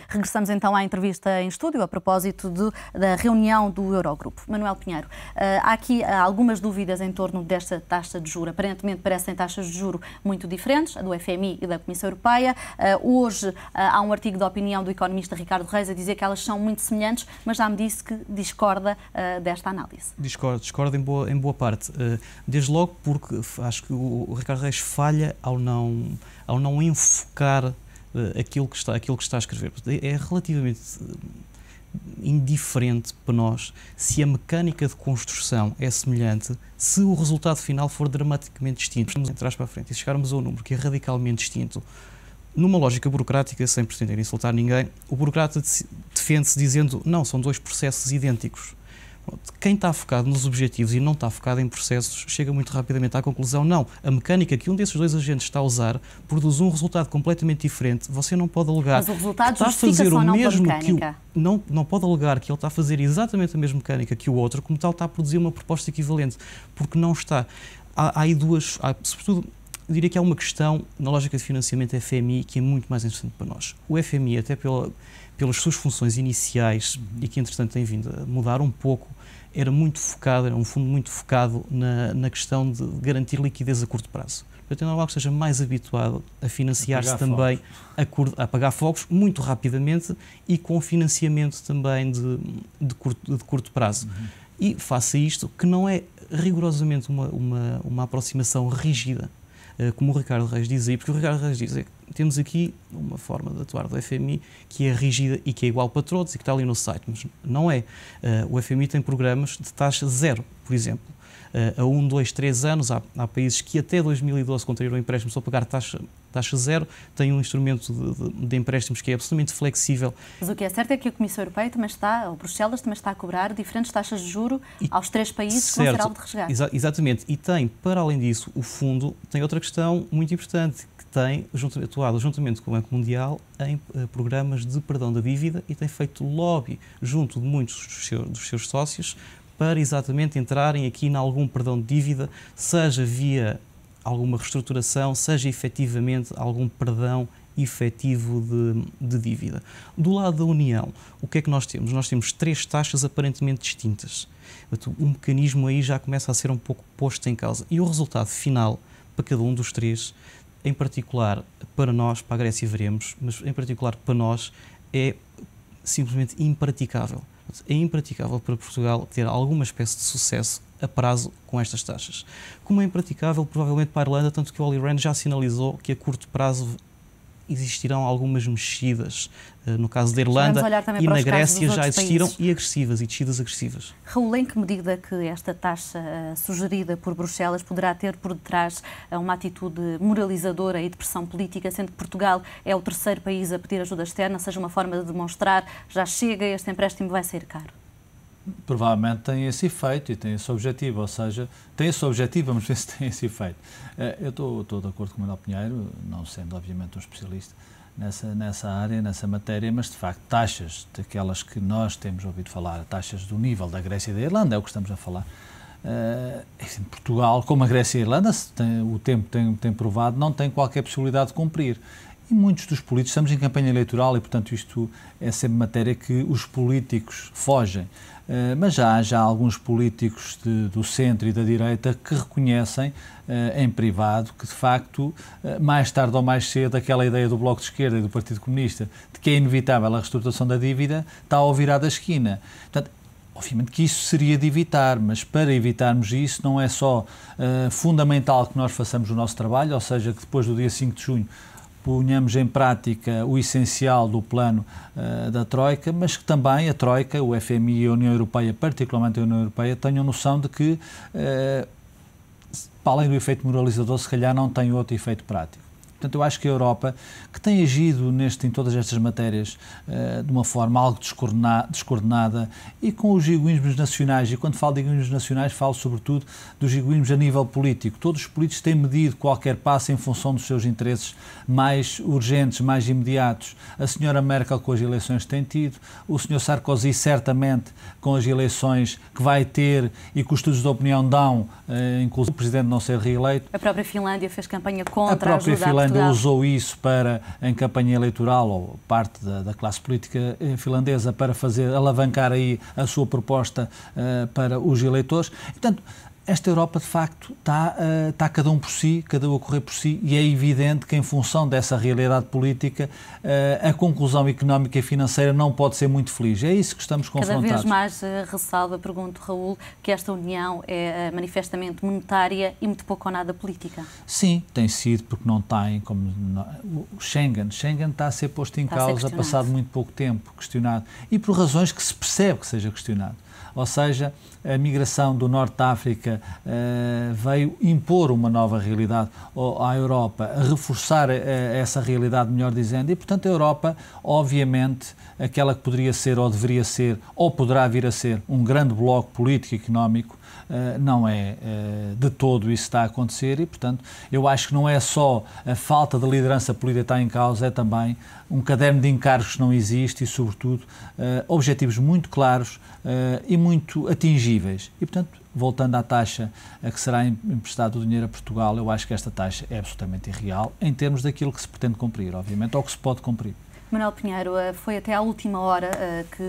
Regressamos então à entrevista em estúdio, a propósito da reunião do Eurogrupo. Manuel Pinheiro, há aqui algumas dúvidas em torno desta taxa de juros. Aparentemente parecem taxas de juros muito diferentes, a do FMI e da Comissão Europeia. Hoje há um artigo de opinião do economista Ricardo Reis a dizer que elas são muito semelhantes, mas já me disse que discorda desta análise. Discordo em boa parte. Desde logo porque acho que o Ricardo Reis falha ao não enfocar aquilo que está a escrever. É relativamente indiferente para nós se a mecânica de construção é semelhante, se o resultado final for dramaticamente distinto. Vamos entrar para a frente e se chegarmos a um número que é radicalmente distinto, numa lógica burocrática, sem pretender insultar ninguém, o burocrata defende-se dizendo não, são dois processos idênticos. Quem está focado nos objetivos e não está focado em processos chega muito rapidamente à conclusão, não, a mecânica que um desses dois agentes está a usar produz um resultado completamente diferente. Você não pode alegar mas o resultado que está a fazer o mesmo que o... Não pode alegar que ele está a fazer exatamente a mesma mecânica que o outro, como tal está a produzir uma proposta equivalente, porque não está. Há aí sobretudo, eu diria que há uma questão na lógica de financiamento FMI que é muito mais interessante para nós. O FMI, até pelas suas funções iniciais e que entretanto tem vindo a mudar um pouco, era um fundo muito focado na questão de garantir liquidez a curto prazo. Portanto, é normal que esteja mais habituado a financiar-se também, a pagar fogos muito rapidamente e com financiamento também de curto prazo. E face a isto, que não é rigorosamente uma aproximação rígida, como o Ricardo Reis dizia, porque o Ricardo Reis diz que temos aqui uma forma de atuar do FMI que é rígida e que é igual para todos e que está ali no site, mas não é. O FMI tem programas de taxa zero, por exemplo. A 1, 2, 3 anos, há países que até 2012 contraíram empréstimos só pagar taxa zero, tem um instrumento de empréstimos que é absolutamente flexível. Mas o que é certo é que a Comissão Europeia também ou Bruxelas também está a cobrar diferentes taxas de juro aos 3 países que vão ser alvo de resgate. Exatamente, e tem, para além disso, o fundo tem outra questão muito importante, que tem atuado juntamente com o Banco Mundial em programas de perdão da dívida e tem feito lobby junto de muitos dos seus sócios para exatamente entrarem aqui em algum perdão de dívida, seja via alguma reestruturação, seja efetivamente algum perdão efetivo de dívida. Do lado da União, o que é que nós temos? Nós temos 3 taxas aparentemente distintas. O mecanismo aí já começa a ser um pouco posto em causa. E o resultado final para cada um dos 3, em particular para nós, para a Grécia veremos, mas em particular para nós, é simplesmente impraticável. É impraticável para Portugal ter alguma espécie de sucesso a prazo com estas taxas. Como é impraticável, provavelmente, para a Irlanda, tanto que o Olli Rehn já sinalizou que a curto prazo existirão algumas mexidas, no caso da Irlanda e na Grécia já existiram, países. E agressivas, e descidas agressivas. Raul, em que medida que esta taxa sugerida por Bruxelas poderá ter por detrás uma atitude moralizadora e de pressão política, sendo que Portugal é o 3º país a pedir ajuda externa, seja uma forma de demonstrar já chega, este empréstimo vai ser caro? Provavelmente tem esse efeito e tem esse objetivo, ou seja, tem esse objetivo, vamos ver se tem esse efeito. Eu estou de acordo com o Manuel Pinheiro, não sendo obviamente um especialista nessa área, nessa matéria, mas de facto taxas daquelas que nós temos ouvido falar, taxas do nível da Grécia e da Irlanda, é o que estamos a falar. Em Portugal, como a Grécia e a Irlanda, o tempo tem provado, não tem qualquer possibilidade de cumprir. E muitos dos políticos, estamos em campanha eleitoral e, portanto, isto é sempre matéria que os políticos fogem. Mas já há alguns políticos do centro e da direita que reconhecem em privado que, de facto, mais tarde ou mais cedo, aquela ideia do Bloco de Esquerda e do Partido Comunista de que é inevitável a reestruturação da dívida está ao virar da esquina. Portanto, obviamente que isso seria de evitar, mas para evitarmos isso não é só fundamental que nós façamos o nosso trabalho, ou seja, que depois do dia 5 de junho ponhamos em prática o essencial do plano da Troika, mas que também a Troika, o FMI e a União Europeia, particularmente a União Europeia, tenham noção de que, para além do efeito moralizador, se calhar não tem outro efeito prático. Portanto, eu acho que a Europa, que tem agido em todas estas matérias de uma forma algo descoordenada e com os egoísmos nacionais, e quando falo de egoísmos nacionais falo sobretudo dos egoísmos a nível político. Todos os políticos têm medido qualquer passo em função dos seus interesses mais urgentes, mais imediatos. A senhora Merkel com as eleições que tem tido, o senhor Sarkozy certamente com as eleições que vai ter e que os estudos de opinião dão, inclusive o Presidente não ser reeleito. A própria Finlândia fez campanha contra a ajuda a Portugal. Portugal usou isso para, em campanha eleitoral, ou parte da classe política finlandesa, para alavancar aí a sua proposta para os eleitores. Portanto, esta Europa, de facto, está cada um por si, cada um a correr por si, e é evidente que, em função dessa realidade política, a conclusão económica e financeira não pode ser muito feliz. É isso que estamos confrontados. Cada vez mais ressalva, pergunto, Raul, que esta União é manifestamente monetária e muito pouco ou nada política. Sim, tem sido, porque não tem, como o Schengen está a ser posto em causa, passado muito pouco tempo, questionado, e por razões que se percebe que seja questionado. Ou seja, a migração do Norte da África veio impor uma nova realidade à Europa, a reforçar essa realidade, melhor dizendo, e, portanto, a Europa, obviamente, aquela que poderia ser, ou deveria ser, ou poderá vir a ser, um grande bloco político e económico, não é de todo isso que está a acontecer, e, portanto, eu acho que não é só a falta de liderança política que está em causa, é também um caderno de encargos que não existe e, sobretudo, objetivos muito claros e muito atingíveis. E, portanto, voltando à taxa a que será emprestado o dinheiro a Portugal, eu acho que esta taxa é absolutamente irreal em termos daquilo que se pretende cumprir, obviamente, ou que se pode cumprir. Manuel Pinheiro, foi até à última hora que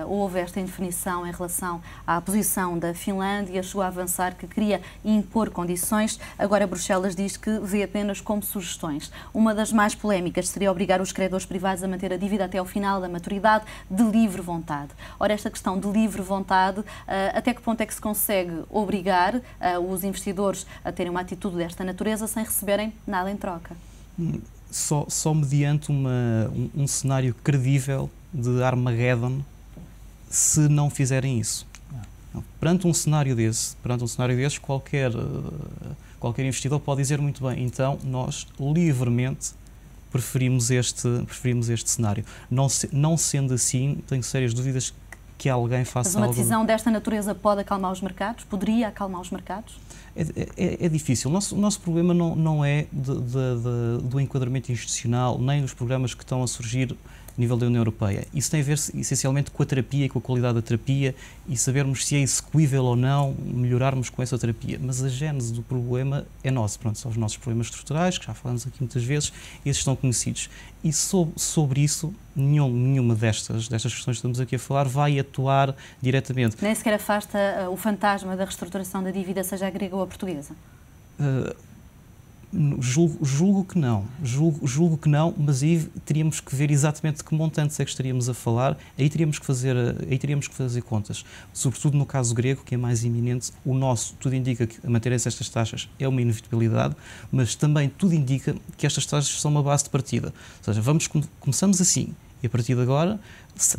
houve esta indefinição em relação à posição da Finlândia, chegou a avançar que queria impor condições, agora Bruxelas diz que vê apenas como sugestões. Uma das mais polémicas seria obrigar os credores privados a manter a dívida até ao final da maturidade de livre vontade. Ora, esta questão de livre vontade, até que ponto é que se consegue obrigar os investidores a terem uma atitude desta natureza sem receberem nada em troca? Só mediante um cenário credível de Armageddon, se não fizerem isso. Perante um cenário desses, qualquer investidor pode dizer muito bem, então nós livremente preferimos este cenário. Não sendo assim, tenho sérias dúvidas que alguém faça algo... Mas uma decisão desta natureza pode acalmar os mercados? Poderia acalmar os mercados? É difícil. O nosso problema não é do enquadramento institucional, nem dos programas que estão a surgir a nível da União Europeia. Isso tem a ver essencialmente com a terapia e com a qualidade da terapia e sabermos se é execuível ou não, melhorarmos com essa terapia. Mas a gênese do problema é nosso. Pronto, são os nossos problemas estruturais, que já falamos aqui muitas vezes, esses estão conhecidos. E sobre isso, nenhuma destas questões que estamos aqui a falar vai atuar diretamente. Nem sequer afasta o fantasma da reestruturação da dívida, seja a grega ou a portuguesa? Julgo que não, mas aí teríamos que ver exatamente de que montantes é que estaríamos a falar, aí teríamos que fazer contas. Sobretudo no caso grego, que é mais iminente, tudo indica que manterem-se estas taxas é uma inevitabilidade, mas também tudo indica que estas taxas são uma base de partida. Ou seja, começamos assim, e a partir de agora,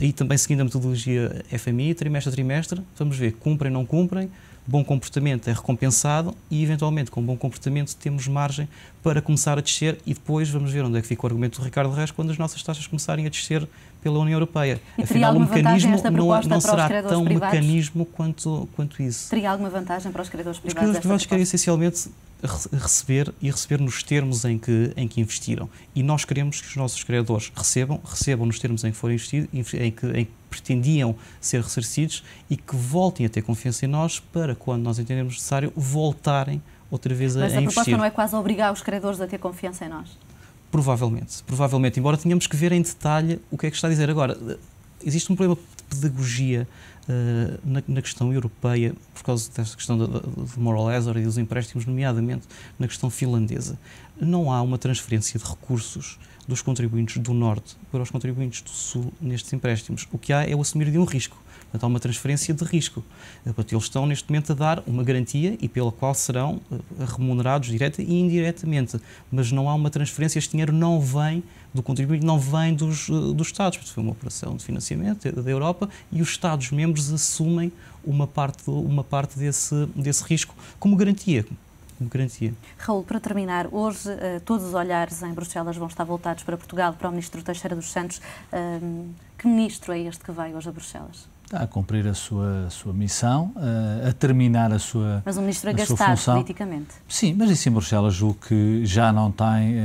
e também seguindo a metodologia FMI, trimestre a trimestre, vamos ver, cumprem, não cumprem, bom comportamento é recompensado e, eventualmente, com bom comportamento temos margem para começar a descer e depois vamos ver onde é que fica o argumento do Ricardo Reis quando as nossas taxas começarem a descer pela União Europeia. Afinal, o mecanismo não será tão mecanismo quanto isso. Teria alguma vantagem para os credores privados? Os credores privados querem essencialmente receber nos termos em que investiram. E nós queremos que os nossos credores recebam nos termos em que foram investidos, em que pretendiam ser ressarcidos e que voltem a ter confiança em nós para, quando nós entendermos necessário, voltarem outra vez a investir. Mas a proposta não é quase obrigar os credores a ter confiança em nós? Provavelmente, embora tenhamos que ver em detalhe o que é que está a dizer. Agora, existe um problema de pedagogia na questão europeia, por causa desta questão do moral hazard e dos empréstimos, nomeadamente na questão finlandesa. Não há uma transferência de recursos dos contribuintes do Norte para os contribuintes do Sul nestes empréstimos. O que há é o assumir de um risco. Portanto, há uma transferência de risco. Portanto, eles estão, neste momento, a dar uma garantia e pela qual serão remunerados direta e indiretamente. Mas não há uma transferência, este dinheiro não vem do contribuinte, não vem dos Estados. Portanto, foi uma operação de financiamento da Europa e os Estados-membros assumem uma parte desse risco como garantia. Raul, para terminar, hoje todos os olhares em Bruxelas vão estar voltados para Portugal, para o Ministro Teixeira dos Santos. Que ministro é este que vai hoje a Bruxelas? Está a cumprir a sua missão, a terminar a sua função. Mas um ministro agastado politicamente. Sim, mas isso em Bruxelas julgo que já não tem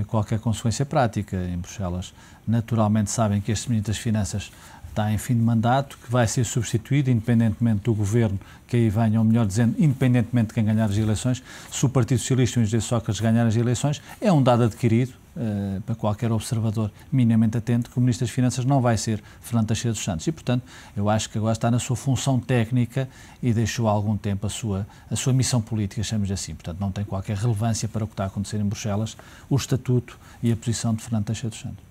qualquer consequência prática. Em Bruxelas, naturalmente, sabem que este Ministro das Finanças está em fim de mandato, que vai ser substituído, independentemente do governo que aí venha, ou melhor dizendo, independentemente de quem ganhar as eleições. Se o Partido Socialista e o José Sócrates ganhar as eleições, é um dado adquirido para qualquer observador minimamente atento, que o Ministro das Finanças não vai ser Fernando Teixeira dos Santos. E, portanto, eu acho que agora está na sua função técnica e deixou há algum tempo a sua missão política, chamamos assim. Portanto, não tem qualquer relevância para o que está a acontecer em Bruxelas, o estatuto e a posição de Fernando Teixeira dos Santos.